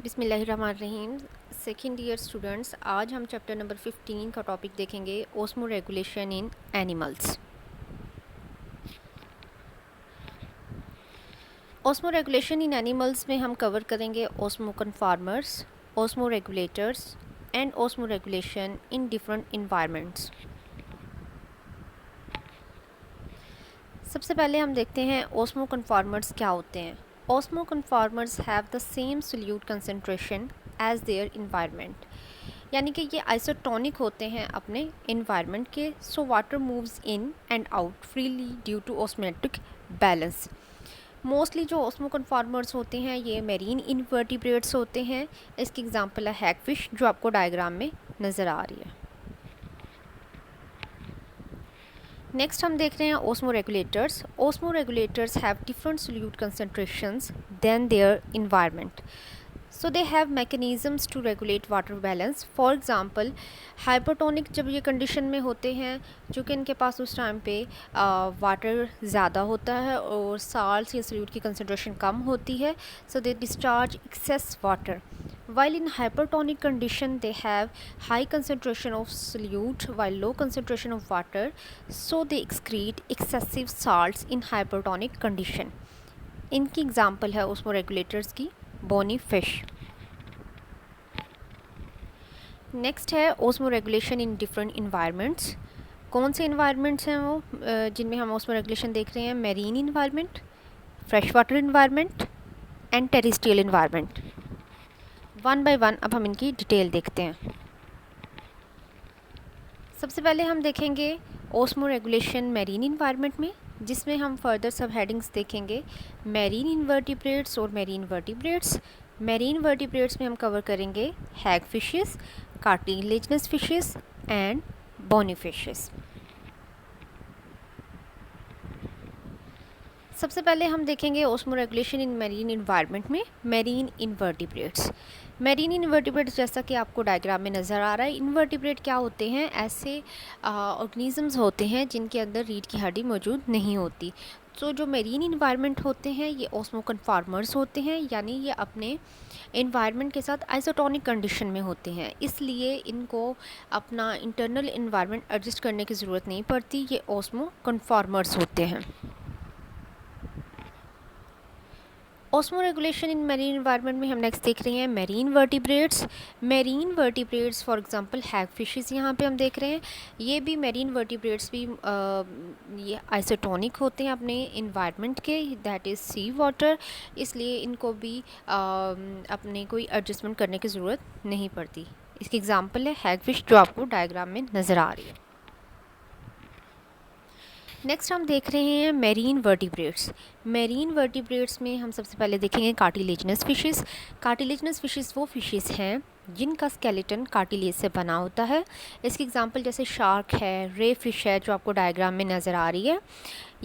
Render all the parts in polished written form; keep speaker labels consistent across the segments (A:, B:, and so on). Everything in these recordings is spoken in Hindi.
A: बिस्मिल्लाहिर्रहमानिर्रहीम। सेकेंड ईयर स्टूडेंट्स, आज हम चैप्टर नंबर 15 का टॉपिक देखेंगे, osmoregulation in animals. Osmo regulation in animals में हम कवर करेंगे osmo conformers, osmo regulators and osmo regulation in different environments. सबसे पहले हम देखते हैं ओस्मो कन्फॉर्मर्स क्या होते हैं। Osmoconformers have the same solute concentration as their environment, यानी कि ये आइसोटोनिक होते हैं अपने इन्वायरमेंट के, so water moves in and out freely due to osmolytic balance. Mostly जो ओस्मो कन्फॉर्मर्स होते हैं ये मेरीन इनवर्टिब्रेट्स होते हैं। इसकी एग्जांपल है हैगफिश, जो आपको डायग्राम में नज़र आ रही है। नेक्स्ट हम देख रहे हैं osmoregulators. Osmoregulators have different solute concentrations than their environment, so they have mechanisms to regulate water balance. For example, hypotonic जब ये कंडीशन में होते हैं, चूँकि इनके पास उस टाइम पे वाटर ज़्यादा होता है और साल्ट्स या सोल्यूट की कंसंट्रेशन कम होती है, so they discharge excess water. While in hypertonic condition they have high concentration of solute while low concentration of water, so they excrete excessive salts in hypertonic condition. इनकी एग्जांपल है उसमें रेगुलेटर्स की बोनी फिश। नेक्स्ट है osmo regulation in different environments. कौन से इन्वायरमेंट्स हैं वो जिनमें हम ओस्मो रेगुलेशन देख रहे हैं? Marine environment, fresh water environment and terrestrial environment. One by one अब हम इनकी डिटेल देखते हैं। सबसे पहले हम देखेंगे ओस्मो रेगुलेशन मेरीन इन्वायरमेंट में, जिसमें हम फर्दर सब हेडिंग्स देखेंगे मेरीन इनवर्टिब्रेट्स और मेरीन वर्टिब्रेट्स। मेरीन वर्टिब्रेट्स में हम कवर करेंगे hagfishes, cartilaginous fishes and bony fishes. सबसे पहले हम देखेंगे osmoregulation in marine environment में मेरीन इनवर्टिब्रेट्स। मेरीन इनवर्टिब्रेट्स जैसा कि आपको डायग्राम में नज़र आ रहा है, इनवर्टिब्रेट क्या होते हैं? ऐसे ऑर्गेनिजम्स होते हैं जिनके अंदर रीढ़ की हड्डी मौजूद नहीं होती। तो जो मेरीन इन्वायरमेंट होते हैं ये ओस्मो कन्फॉर्मर्स होते हैं, यानी ये अपने इन्वायरमेंट के साथ आइसोटोनिक कंडीशन में होते हैं, इसलिए इनको अपना इंटरनल इन्वायरमेंट एडजस्ट करने की ज़रूरत नहीं पड़ती। ये ओस्मो कन्फॉर्मर्स होते हैं। Osmoregulation in marine environment में हम नेक्स्ट देख रहे हैं marine vertebrates. Marine vertebrates for example hagfishes यहाँ पे हम देख रहे हैं। ये भी मेरीन वर्टिब्रेट्स भी ये आइसोटोनिक होते हैं अपने इन्वायरमेंट के, दैट इज़ सी वाटर, इसलिए इनको भी अपने कोई एडजस्टमेंट करने की ज़रूरत नहीं पड़ती। इसकी एग्जांपल है हैग फिश, जो आपको डायग्राम में नज़र आ रही है। नेक्स्ट हम देख रहे हैं मेरीन वर्टिब्रेट्स। मेरीन वर्टिब्रेट्स में हम सबसे पहले देखेंगे कार्टिलेजनस फिशेस। कार्टिलेजनस फिशेस वो फिशेस हैं जिनका स्केलेटन कार्टिलेज से बना होता है। इसकी एग्जांपल जैसे शार्क है, रे फिश है, जो आपको डायग्राम में नज़र आ रही है।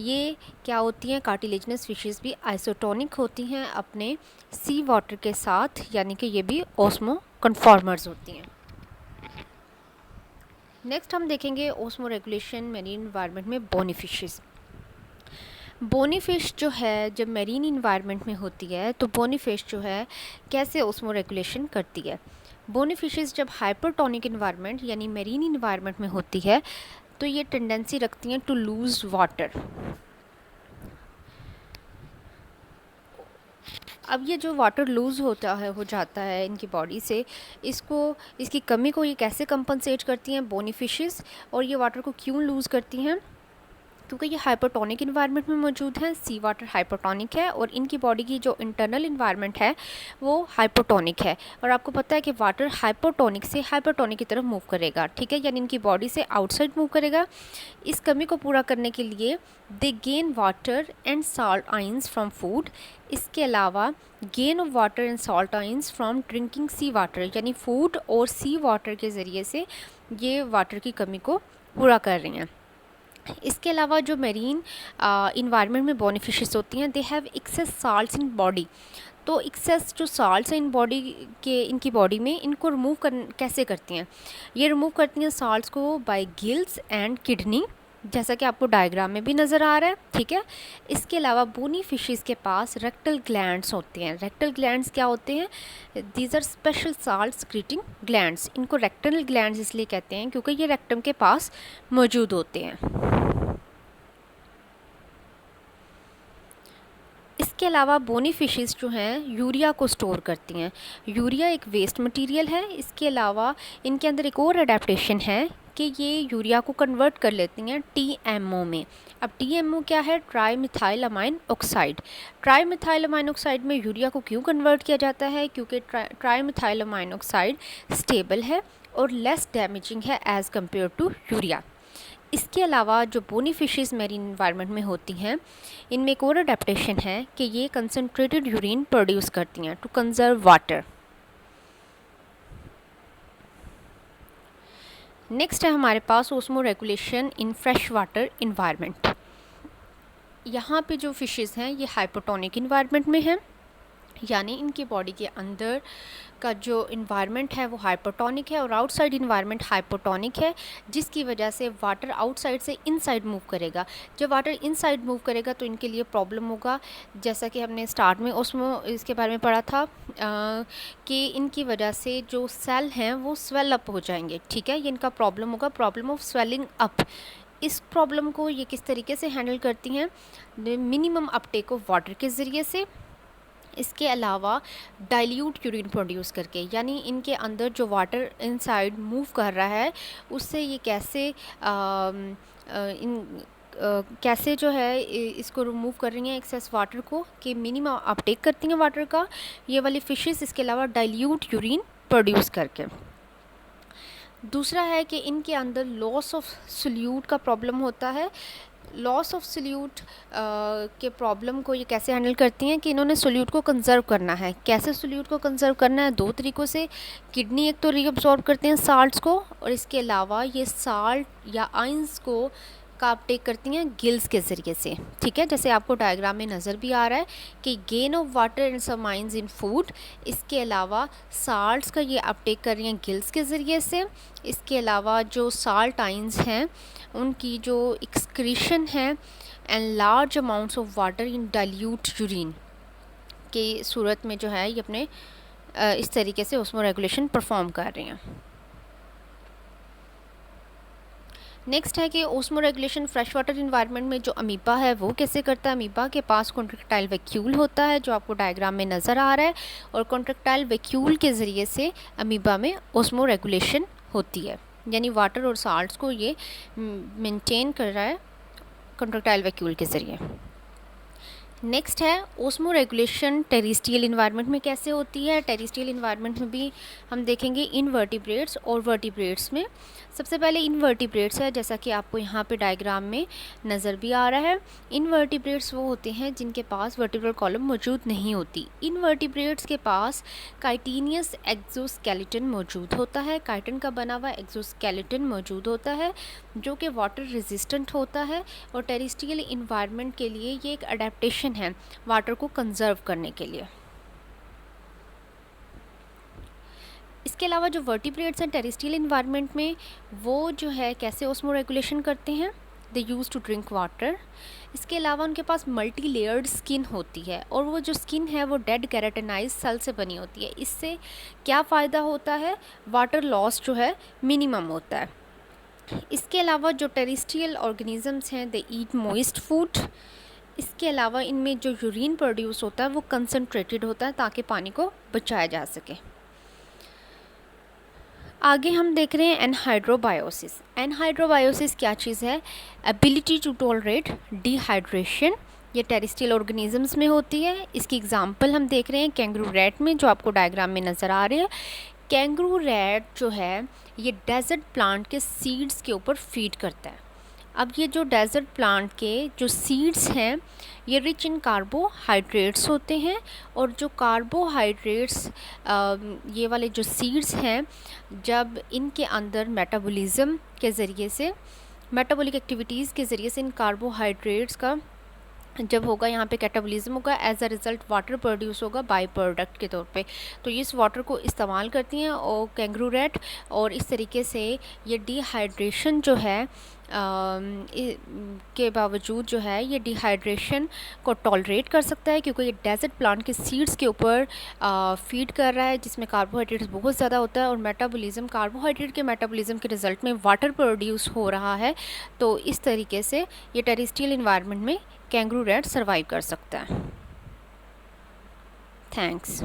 A: ये क्या होती हैं? कार्टिलेजनस फिशेस भी आइसोटोनिक होती हैं अपने सी वाटर के साथ, यानी कि ये भी ओस्मो कन्फॉर्मर्स होती हैं। नेक्स्ट हम देखेंगे ओस्मो रेगुलेशन मेरीन इन्वायरमेंट में बोनी फिशेस। बोनी फिश जो है जब मेरीन इन्वायरमेंट में होती है तो बोनी फिश जो है कैसे ओस्मो रेगुलेशन करती है? बोनी फिशेस जब हाइपरटोनिक इन्वायरमेंट यानी मेरीन इन्वायरमेंट में होती है तो ये टेंडेंसी रखती हैं टू लूज़ वाटर। अब ये जो वाटर लूज़ होता है हो जाता है इनकी बॉडी से, इसकी कमी को ये कैसे कंपनसेट करती हैं बोनी फिशेस? और ये वाटर को क्यों लूज़ करती हैं? क्योंकि ये हाइपरटोनिक इन्वायरमेंट में मौजूद हैं। सी वाटर हाइपरटोनिक है और इनकी बॉडी की जो इंटरनल इन्वायरमेंट है वो हाइपरटोनिक है, और आपको पता है कि वाटर हाइपरटोनिक से हाइपरटोनिक की तरफ मूव करेगा, ठीक है, यानी इनकी बॉडी से आउटसाइड मूव करेगा। इस कमी को पूरा करने के लिए they gain water and salt ions from food. इसके अलावा gain of water and salt ions from drinking sea water, यानी फूड और सी वाटर के ज़रिए से ये वाटर की कमी को पूरा कर रही हैं। इसके अलावा जो मेरीन इन्वायरमेंट में बोनी फिशेस होती हैं, they have excess salts in body. तो एक्सेस जो साल्ट्स हैं इन बॉडी के, इनकी बॉडी में, इनको रिमूव कैसे करती हैं? ये रिमूव करती हैं साल्ट्स को बाय गिल्स एंड किडनी। जैसा कि आपको डायग्राम में भी नज़र आ रहा है, ठीक है। इसके अलावा बोनी फिशेस के पास रेक्टल ग्लैंड्स होते हैं। रेक्टल ग्लैंड्स क्या होते हैं? These are special salt secreting glands. इनको रेक्टल ग्लैंड्स इसलिए कहते हैं क्योंकि ये रेक्टम के पास मौजूद होते हैं। इसके अलावा बोनी फिशेस जो हैं यूरिया को स्टोर करती हैं। यूरिया एक वेस्ट मटेरियल है। इसके अलावा इनके अंदर एक और अडेप्टेशन है कि ये यूरिया को कन्वर्ट कर लेती हैं TMO में। अब TMO क्या है? Tri methyl amine oxide. Tri methyl amine oxide में यूरिया को क्यों कन्वर्ट किया जाता है? क्योंकि tri methyl amine oxide stable है और लेस डैमेजिंग है एज़ कम्पेयर टू यूरिया। इसके अलावा जो बोनी फिशेस मैरीन इन्वायरमेंट में होती हैं, इनमें एक और अडेप्टेशन है कि ये कंसनट्रेटेड यूरिन प्रोड्यूस करती हैं टू कंजर्व वाटर। नेक्स्ट है हमारे पास osmoregulation in fresh water environment. यहाँ पे जो फिशेस हैं ये हाइपोटोनिक इन्वायरमेंट में हैं, यानी इनकी बॉडी के अंदर का जो इन्वायरमेंट है वो हाइपोटोनिक है और आउटसाइड इन्वायरमेंट हाइपोटोनिक है, जिसकी वजह से वाटर आउटसाइड से इनसाइड मूव करेगा। जब वाटर इनसाइड मूव करेगा तो इनके लिए प्रॉब्लम होगा, जैसा कि हमने स्टार्ट में उसमें इसके बारे में पढ़ा था कि इनकी वजह से जो सेल हैं वो स्वेल अप हो जाएंगे, ठीक है। ये इनका प्रॉब्लम होगा, प्रॉब्लम ऑफ स्वेलिंग अप। इस प्रॉब्लम को ये किस तरीके से हैंडल करती हैं? मिनिमम अपटेक ऑफ वाटर के ज़रिए से। इसके अलावा डाइल्यूट यूरिन प्रोड्यूस करके, यानी इनके अंदर जो वाटर इनसाइड मूव कर रहा है उससे ये कैसे जो है इसको रिमूव कर रही हैं एक्सेस वाटर को, कि मिनिमम अपटेक करती हैं वाटर का ये वाली फिशेस। इसके अलावा डाइल्यूट यूरिन प्रोड्यूस करके। दूसरा है कि इनके अंदर लॉस ऑफ सोल्यूट का प्रॉब्लम होता है। लॉस ऑफ सोल्यूट के प्रॉब्लम को ये कैसे हैंडल करती हैं कि इन्होंने सोल्यूट को कंजर्व करना है। कैसे सोल्यूट को कंजर्व करना है? दो तरीक़ों से। किडनी एक तो रीअब्सॉर्ब करते हैं साल्ट्स को, और इसके अलावा ये साल्ट या आइंस को का अपटेक करती हैं गिल्स के ज़रिए से, ठीक है। जैसे आपको डायग्राम में नज़र भी आ रहा है कि gain of water and some ions in food. इसके अलावा साल्ट्स का ये अपटेक कर रही हैं गिल्स के ज़रिए से। इसके अलावा जो साल्ट आइंस हैं उनकी जो एक्सक्रीशन है and large amounts of water in dilute urine के सूरत में जो है ये अपने इस तरीके से ओस्मो रेगुलेशन परफॉर्म कर रही हैं। नेक्स्ट है कि osmo regulation fresh water environment में जो अमीबा है वो कैसे करता है। अमीबा के पास कॉन्ट्रैक्टाइल वैक्यूल होता है जो आपको डायग्राम में नज़र आ रहा है, और कॉन्ट्रैक्टाइल वैक्यूल के ज़रिए से अमीबा में ओस्मो रेगुलेशन होती है, यानी वाटर और साल्ट्स को ये मेंटेन कर रहा है कॉन्ट्रैक्टाइल वैक्यूल के ज़रिए। नेक्स्ट है ओस्मो रेगुलेशन टेरेस्ट्रियल इन्वायरमेंट में कैसे होती है। टेरेस्ट्रियल इन्वायरमेंट में भी हम देखेंगे इनवर्टिब्रेट्स और वर्टिब्रेट्स में। सबसे पहले इनवर्टिब्रेट्स है, जैसा कि आपको यहाँ पे डायग्राम में नज़र भी आ रहा है। इनवर्टिब्रेट्स वो होते हैं जिनके पास वर्टिब्रल कॉलम मौजूद नहीं होती। इनवर्टिब्रेट्स के पास काइटिनियस एक्सोस्केलेटन मौजूद होता है। काइटिन का बना हुआ एक्सोस्केलेटन मौजूद होता है जो कि वाटर रेजिस्टेंट होता है, और टेरेस्ट्रियल इन्वायरमेंट के लिए ये एक अडेप्टेशन है वाटर को कंजर्व करने के लिए। इसके अलावा जो वर्टिब्रेट्स हैं टेरेस्ट्रियल इन्वायरमेंट में वो जो है कैसे ओस्मो रेगुलेशन करते हैं? दे यूज़ टू ड्रिंक वाटर। इसके अलावा उनके पास मल्टी लेयर्ड स्किन होती है, और वो जो स्किन है वो डेड केराटिनाइज सेल से बनी होती है। इससे क्या फ़ायदा होता है? वाटर लॉस जो है मिनिमम होता है। इसके अलावा जो टेरेस्ट्रियल ऑर्गेनिजम्स हैं दे ईट मॉइस्ट फूड। इसके अलावा इनमें जो यूरिन प्रोड्यूस होता है वो कंसनट्रेटेड होता है ताकि पानी को बचाया जा सके। आगे हम देख रहे हैं एनहाइड्रोबायोसिस। एनहाइड्रोबायोसिस क्या चीज़ है? Ability to tolerate dehydration. ये टेरेस्ट्रियल ऑर्गेनिजम्स में होती है। इसकी एग्जांपल हम देख रहे हैं कैंगरू रैट में, जो आपको डायग्राम में नज़र आ रही है। कैंगरू रैट जो है ये डेजर्ट प्लांट के सीड्स के ऊपर फीड करता है। अब ये जो डेजर्ट प्लांट के जो सीड्स हैं ये रिच इन कार्बोहाइड्रेट्स होते हैं, और जो कार्बोहाइड्रेट्स ये वाले जो सीड्स हैं जब इनके अंदर मेटाबॉलिज्म के ज़रिए से, मेटाबॉलिक एक्टिविटीज़ के ज़रिए से इन कार्बोहाइड्रेट्स का जब होगा यहाँ पे कैटाबॉलिज्म होगा, as a result water produce होगा बाई प्रोडक्ट के तौर पे। तो इस वाटर को इस्तेमाल करती हैं और कैंगरू रैट, और इस तरीके से ये डिहाइड्रेशन जो है के बावजूद जो है ये डिहाइड्रेशन को टॉलरेट कर सकता है, क्योंकि ये डेजर्ट प्लांट के सीड्स के ऊपर फीड कर रहा है, जिसमें कार्बोहाइड्रेट्स बहुत ज़्यादा होता है, और मेटाबॉलिज्म, कार्बोहाइड्रेट के मेटाबॉलिज्म के रिज़ल्ट में वाटर प्रोड्यूस हो रहा है। तो इस तरीके से ये टेरेस्ट्रियल इन्वायरमेंट में कैंगरू रैट सर्वाइव कर सकता है। थैंक्स।